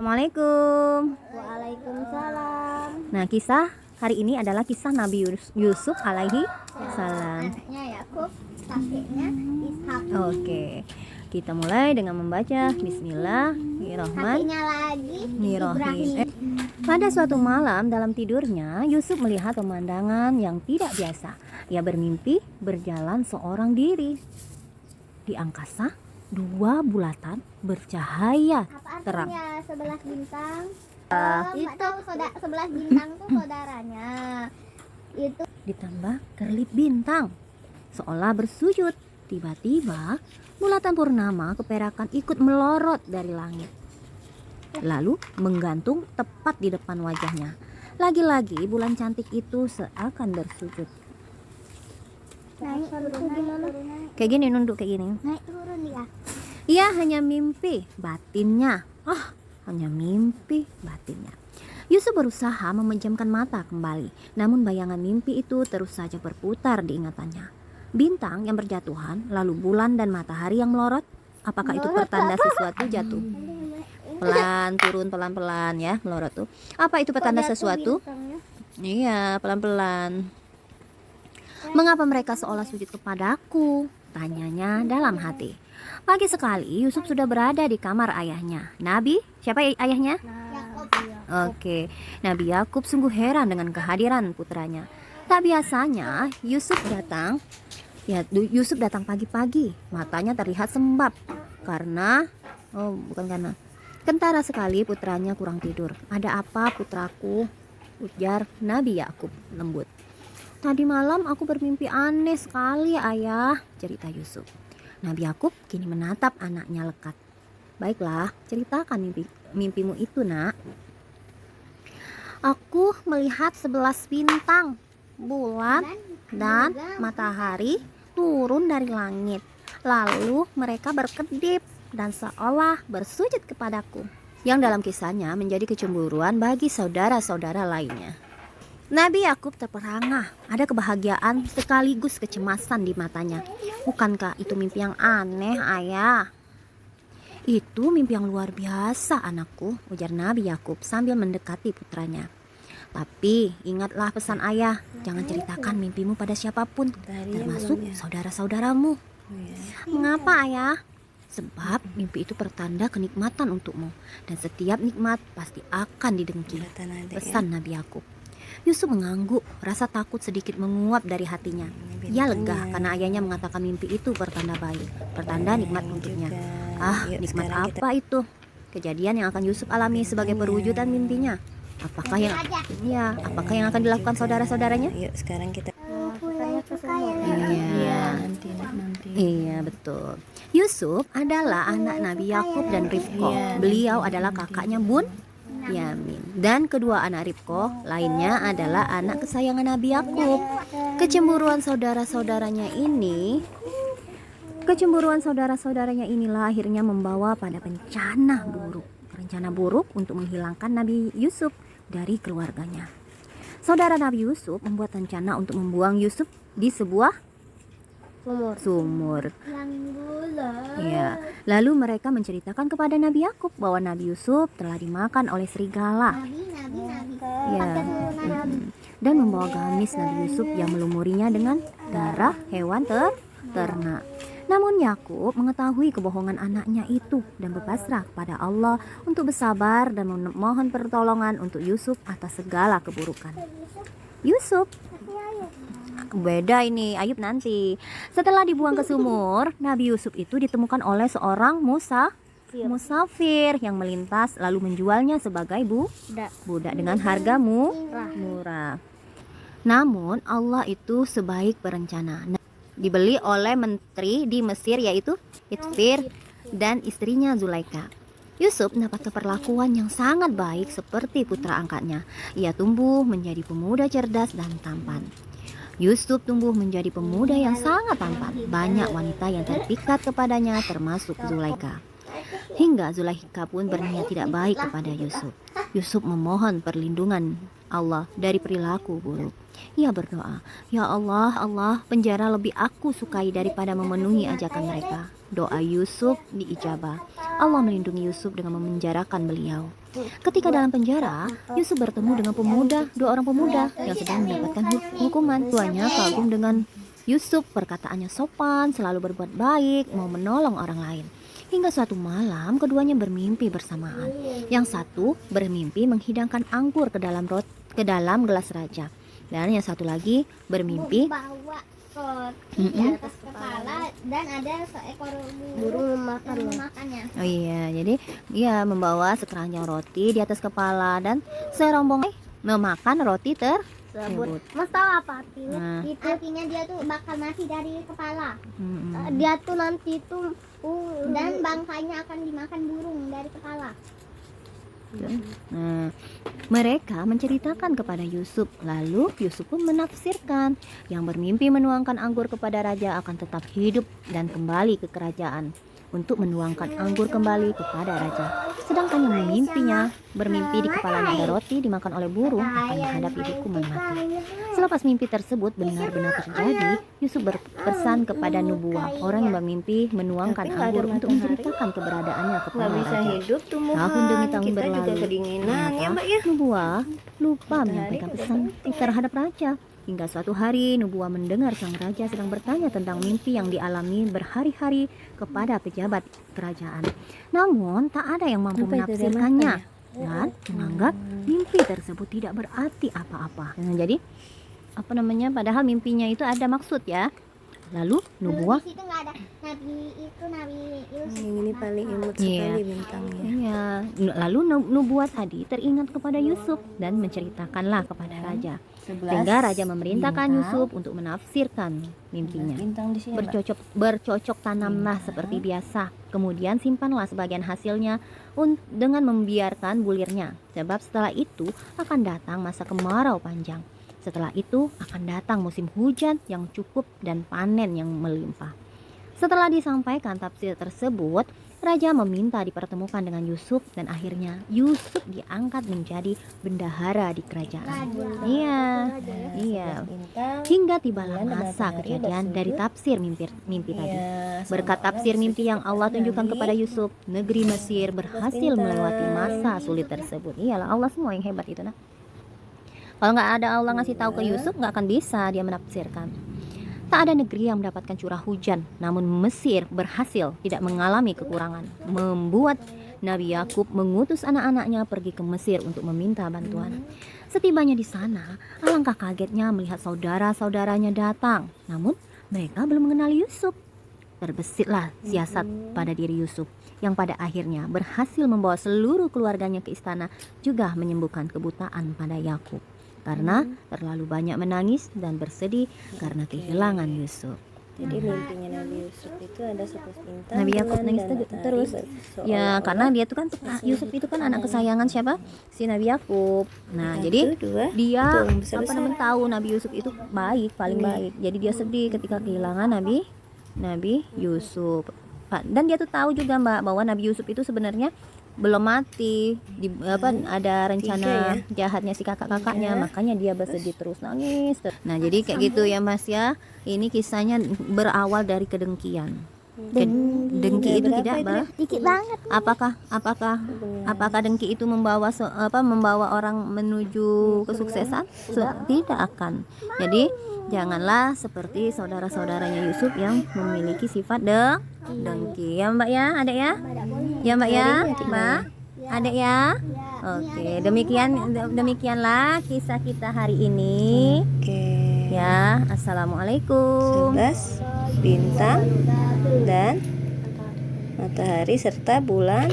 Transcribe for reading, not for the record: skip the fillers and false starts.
Assalamualaikum. Waalaikumsalam. Nah, kisah hari ini adalah kisah Nabi Yusuf alaihi salam. Anaknya Yakub, kakeknya Ishak. Oke, kita mulai dengan membaca Kakeknya Bismillahirrahmanirrahim. lagi Ibrahim. Pada suatu malam dalam tidurnya, Yusuf melihat pemandangan yang tidak biasa. Ia bermimpi berjalan seorang diri. Di angkasa, dua bulatan bercahaya Apa terang. artinya 11 bintang? Nggak tahu, 11 bintang tuh saudaranya. Itu Ditambah kerlip bintang, seolah bersujud. Tiba-tiba bulatan purnama keperakan ikut melorot dari langit, lalu menggantung tepat di depan wajahnya. Lagi-lagi bulan cantik itu seakan bersujud. naik turun gimana? Kayak gini, nunduk kayak gini. Naik turun ya. Ia hanya mimpi batinnya. Hanya mimpi batinnya. Yusuf berusaha memejamkan mata kembali, namun bayangan mimpi itu terus saja berputar di ingatannya. Bintang yang berjatuhan, lalu bulan dan matahari yang melorot. Apakah itu pertanda sesuatu jatuh? Pelan, turun pelan-pelan ya, melorot tuh. Apa itu pertanda sesuatu? Iya, pelan-pelan. Mengapa mereka seolah sujud kepadaku? Tanyanya dalam hati. Pagi sekali Yusuf sudah berada di kamar ayahnya. Nabi, siapa ayahnya? Yakub. Oke, Nabi Yakub sungguh heran dengan kehadiran putranya. Tak biasanya Yusuf datang pagi-pagi. Matanya terlihat sembab karena kentara sekali putranya kurang tidur. Ada apa putraku? Ujar Nabi Yakub lembut. Tadi malam aku bermimpi aneh sekali ayah, cerita Yusuf. Nabi Yakub kini menatap anaknya lekat. Baiklah, ceritakan mimpimu itu, nak. Aku melihat 11 bintang, bulan dan matahari turun dari langit. Lalu mereka berkedip dan seolah bersujud kepadaku. Yang dalam kisahnya menjadi kecemburuan bagi saudara-saudara lainnya. Nabi Yakub terperangah, ada kebahagiaan sekaligus kecemasan di matanya. Bukankah itu mimpi yang aneh, ayah? Itu mimpi yang luar biasa, anakku, ujar Nabi Yakub sambil mendekati putranya. Tapi ingatlah pesan ayah, jangan ceritakan mimpimu pada siapapun, termasuk saudara-saudaramu. Mengapa, ayah? Sebab mimpi itu pertanda kenikmatan untukmu, dan setiap nikmat pasti akan didengki, pesan Nabi Yakub. Yusuf mengangguk, rasa takut sedikit menguap dari hatinya. Ia lega karena ayahnya mengatakan mimpi itu pertanda baik, pertanda nikmat untuknya. Nikmat apa itu? Kejadian yang akan Yusuf alami sebagai perwujudan mimpinya. Apakah yang akan dilakukan saudara-saudaranya? Yuk sekarang kita nanti. Iya, betul. Yusuf adalah anak Nabi Yakub dan Rifqah. Beliau adalah kakaknya Yamin, dan kedua anak Rifqah lainnya adalah anak kesayangan Nabi Yakub. Kecemburuan saudara-saudaranya inilah akhirnya membawa pada rencana buruk untuk menghilangkan Nabi Yusuf dari keluarganya. Saudara Nabi Yusuf membuat rencana untuk membuang Yusuf di sebuah sumur. Ya, lalu mereka menceritakan kepada Nabi Yakub bahwa Nabi Yusuf telah dimakan oleh serigala. Dan membawa gamis Nabi Yusuf yang melumurinya dengan darah hewan ternak. Namun Yakub mengetahui kebohongan anaknya itu dan berpasrah kepada Allah untuk bersabar dan memohon pertolongan untuk Yusuf atas segala keburukan. Yusuf beda ini, Ayub nanti. Setelah dibuang ke sumur, Nabi Yusuf itu ditemukan oleh seorang musafir yang melintas lalu menjualnya sebagai budak dengan harga murah. Namun Allah itu sebaik berencana. Dibeli oleh menteri di Mesir yaitu Itfir dan istrinya Zulaika. Yusuf mendapat perlakuan yang sangat baik seperti putra angkatnya. Ia tumbuh menjadi pemuda cerdas dan tampan. Yusuf tumbuh menjadi pemuda yang sangat tampan. Banyak wanita yang terpikat kepadanya termasuk Zulaika. Hingga Zulaika pun berniat tidak baik kepada Yusuf. Yusuf memohon perlindungan Allah dari perilaku buruk. Ia berdoa, "Ya Allah, penjara lebih aku sukai daripada memenuhi ajakan mereka." doa Yusuf diijabah. Allah melindungi Yusuf dengan memenjarakan beliau. Ketika dalam penjara, Yusuf bertemu dengan pemuda, dua orang pemuda yang sedang mendapatkan hukuman. Keduanya kagum dengan Yusuf, perkataannya sopan, selalu berbuat baik, mau menolong orang lain. Hingga suatu malam, keduanya bermimpi bersamaan. Yang satu bermimpi menghidangkan anggur ke dalam gelas raja. Dan yang satu lagi bermimpi bawa roti di atas kepala dan ada seekor burung memakannya. Oh iya, jadi dia membawa sekeranjang roti di atas kepala dan serombongan memakan roti tersebut. Mas tahu apa artinya? Nah. Itu artinya dia tuh bakal mati dari kepala. Mm-mm. Dia tuh nanti tuh dan bangkainya akan dimakan burung dari kepala. Nah, mereka menceritakan kepada Yusuf, lalu Yusuf pun menafsirkan, yang bermimpi menuangkan anggur kepada raja akan tetap hidup dan kembali ke kerajaan untuk menuangkan anggur kembali kepada raja. Sedangkan yang memimpinya bermimpi di kepalanya ada roti dimakan oleh burung akan menghadapi hukuman mati. Selepas mimpi tersebut benar-benar terjadi, Yusuf berpesan kepada Nubuah, orang yang bermimpi menuangkan anggur, untuk menceritakan keberadaannya kepada raja. Hidup tumbuhan, Tahun demi tahun kita berlalu. juga kedinginan ya Mbak ya. Nubuah lupa menyampaikan pesan terhadap raja. Hingga suatu hari Nubuah mendengar sang raja sedang bertanya tentang mimpi yang dialami berhari-hari kepada pejabat kerajaan. Namun tak ada yang mampu menafsirkannya dan menganggap mimpi tersebut tidak berarti apa-apa. Nah, jadi padahal mimpinya itu ada maksud ya. Lalu Nubuah Di situ nggak ada Nabi Yusuf. Yang ini paling imut Iya. sekali bintangnya. Iya, lalu Nubuah tadi teringat kepada Yusuf dan menceritakanlah kepada raja. Sehingga raja memerintahkan Yusuf untuk menafsirkan mimpinya. Bintang di sini Mbak. Bercocok tanamlah seperti biasa. Kemudian simpanlah sebagian hasilnya dengan membiarkan bulirnya. Sebab setelah itu akan datang masa kemarau panjang. Setelah itu akan datang musim hujan yang cukup dan panen yang melimpah. Setelah disampaikan tafsir tersebut, raja meminta dipertemukan dengan Yusuf dan akhirnya Yusuf diangkat menjadi bendahara di kerajaan. Iya. Bintang. Hingga tibalah masa kejadian dari tafsir mimpi tadi. Ya, Berkat tafsir mimpi yang Allah tunjukkan kepada Yusuf, negeri Mesir berhasil melewati masa sulit tersebut. Iyalah, Allah semua yang hebat itu nah. Kalau nggak ada Allah ngasih tahu ke Yusuf, nggak akan bisa dia menafsirkan. Tak ada negeri yang mendapatkan curah hujan, namun Mesir berhasil tidak mengalami kekurangan, membuat Nabi Yakub mengutus anak-anaknya pergi ke Mesir untuk meminta bantuan. Setibanya di sana, alangkah kagetnya melihat saudara-saudaranya datang, namun mereka belum mengenal Yusuf. Terbesitlah siasat pada diri Yusuf, yang pada akhirnya berhasil membawa seluruh keluarganya ke istana, juga menyembuhkan kebutaan pada Yakub. Karena terlalu banyak menangis dan bersedih karena kehilangan Yusuf. Jadi mimpinya Nabi Yusuf itu ada 11 bintang. Nabi Yakub bulan, nangis dan matahari terus. berseolah-olah. Ya, karena dia tuh kan Yusuf itu kan anak kesayangan siapa? Si Nabi Yakub. Nah, jadi Satu, dua, dia tuh, besar-besar. tahu Nabi Yusuf itu baik, paling baik. Jadi dia sedih ketika kehilangan Nabi Yusuf. Dan dia tuh tahu juga Mbak bahwa Nabi Yusuf itu sebenarnya belum mati, ada rencana jahatnya si kakak-kakaknya, makanya dia bersedih terus nangis. Nah, jadi kayak gitu ya Mas ya. Ini kisahnya berawal dari kedengkian. Dengki itu tidak, Mbak? Dikit banget. Apakah dengki itu membawa orang menuju kesuksesan? Tidak akan. Jadi janganlah seperti saudara-saudaranya Yusuf yang memiliki sifat dengki. Ya Mbak ya, Adek ya? Ya Mbak ya, Mbak? Adek ya? Oke, demikianlah kisah kita hari ini. Oke. Ya, assalamualaikum. 11 bintang dan matahari serta bulan